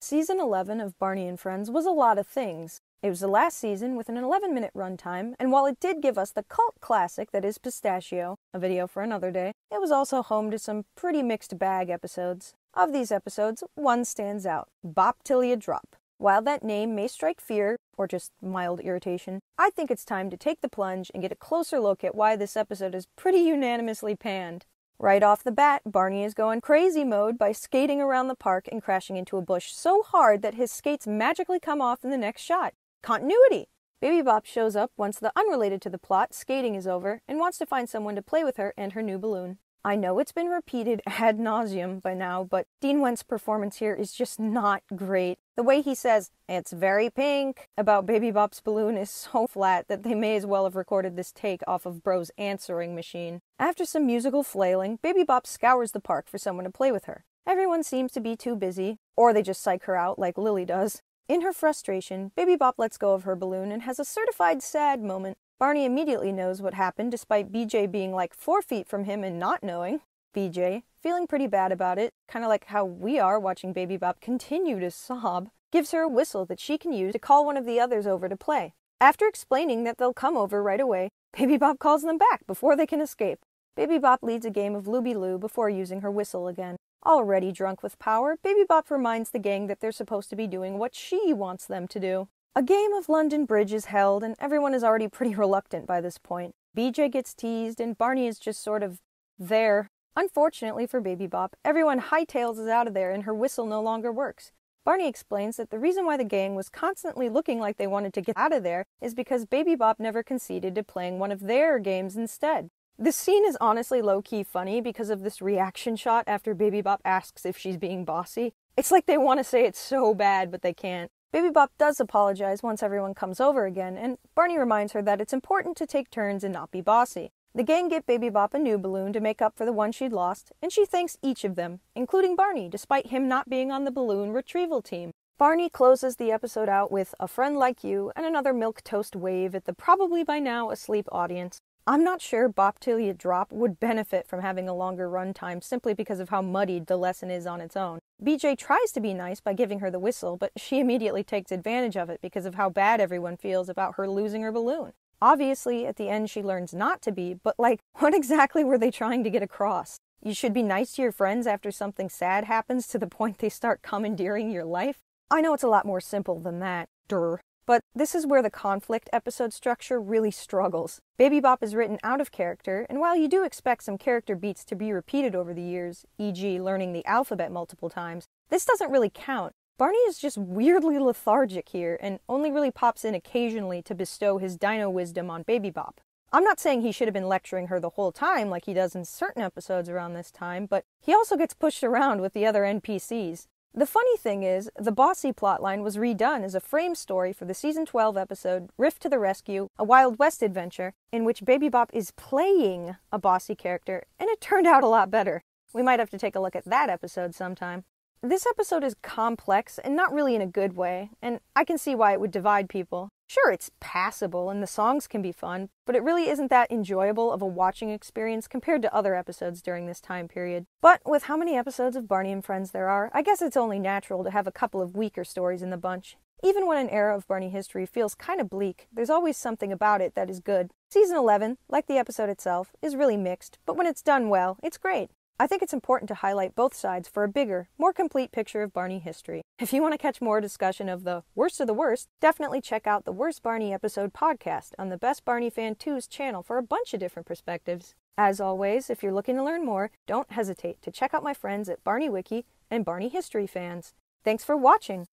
Season 11 of Barney and Friends was a lot of things. It was the last season with an 11-minute runtime, and while it did give us the cult classic that is Pistachio, a video for another day, it was also home to some pretty mixed bag episodes. Of these episodes, one stands out, Bop Till Ya Drop. While that name may strike fear, or just mild irritation, I think it's time to take the plunge and get a closer look at why this episode is pretty unanimously panned. Right off the bat, Barney is going crazy mode by skating around the park and crashing into a bush so hard that his skates magically come off in the next shot. Continuity! Baby Bop shows up once the unrelated to the plot skating is over and wants to find someone to play with her and her new balloon. I know it's been repeated ad nauseum by now, but Dean Wendt's performance here is just not great. The way he says, "It's very pink," about Baby Bop's balloon is so flat that they may as well have recorded this take off of Bro's answering machine. After some musical flailing, Baby Bop scours the park for someone to play with her. Everyone seems to be too busy, or they just psych her out like Lily does. In her frustration, Baby Bop lets go of her balloon and has a certified sad moment. Barney immediately knows what happened despite BJ being like 4 feet from him and not knowing. BJ, feeling pretty bad about it, kind of like how we are watching Baby Bop continue to sob, gives her a whistle that she can use to call one of the others over to play. After explaining that they'll come over right away, Baby Bop calls them back before they can escape. Baby Bop leads a game of Looby-Loo before using her whistle again. Already drunk with power, Baby Bop reminds the gang that they're supposed to be doing what she wants them to do. A game of London Bridge is held, and everyone is already pretty reluctant by this point. BJ gets teased, and Barney is just sort of there. Unfortunately for Baby Bop, everyone hightails is out of there and her whistle no longer works. Barney explains that the reason why the gang was constantly looking like they wanted to get out of there is because Baby Bop never conceded to playing one of their games instead. This scene is honestly low-key funny because of this reaction shot after Baby Bop asks if she's being bossy. It's like they want to say it's so bad, but they can't. Baby Bop does apologize once everyone comes over again, and Barney reminds her that it's important to take turns and not be bossy. The gang get Baby Bop a new balloon to make up for the one she'd lost, and she thanks each of them, including Barney, despite him not being on the balloon retrieval team. Barney closes the episode out with "A Friend Like You" and another milquetoast wave at the probably by now asleep audience. I'm not sure Bop Till Ya Drop would benefit from having a longer runtime simply because of how muddied the lesson is on its own. BJ tries to be nice by giving her the whistle, but she immediately takes advantage of it because of how bad everyone feels about her losing her balloon. Obviously, at the end she learns not to be, but like, what exactly were they trying to get across? You should be nice to your friends after something sad happens to the point they start commandeering your life? I know it's a lot more simple than that. Durr. But this is where the conflict episode structure really struggles. Baby Bop is written out of character, and while you do expect some character beats to be repeated over the years, e.g. learning the alphabet multiple times, this doesn't really count. Barney is just weirdly lethargic here, and only really pops in occasionally to bestow his Dino Wisdom on Baby Bop. I'm not saying he should have been lecturing her the whole time like he does in certain episodes around this time, but he also gets pushed around with the other NPCs. The funny thing is, the Bossy plotline was redone as a frame story for the Season 12 episode Rift to the Rescue, a Wild West adventure, in which Baby Bop is playing a Bossy character, and it turned out a lot better. We might have to take a look at that episode sometime. This episode is complex, and not really in a good way, and I can see why it would divide people. Sure, it's passable, and the songs can be fun, but it really isn't that enjoyable of a watching experience compared to other episodes during this time period. But with how many episodes of Barney and Friends there are, I guess it's only natural to have a couple of weaker stories in the bunch. Even when an era of Barney history feels kind of bleak, there's always something about it that is good. Season 11, like the episode itself, is really mixed, but when it's done well, it's great. I think it's important to highlight both sides for a bigger, more complete picture of Barney history. If you want to catch more discussion of the worst of the worst, definitely check out the Worst Barney Episode podcast on the Best Barney Fan 2's channel for a bunch of different perspectives. As always, if you're looking to learn more, don't hesitate to check out my friends at Barney Wiki and Barney History Fans. Thanks for watching!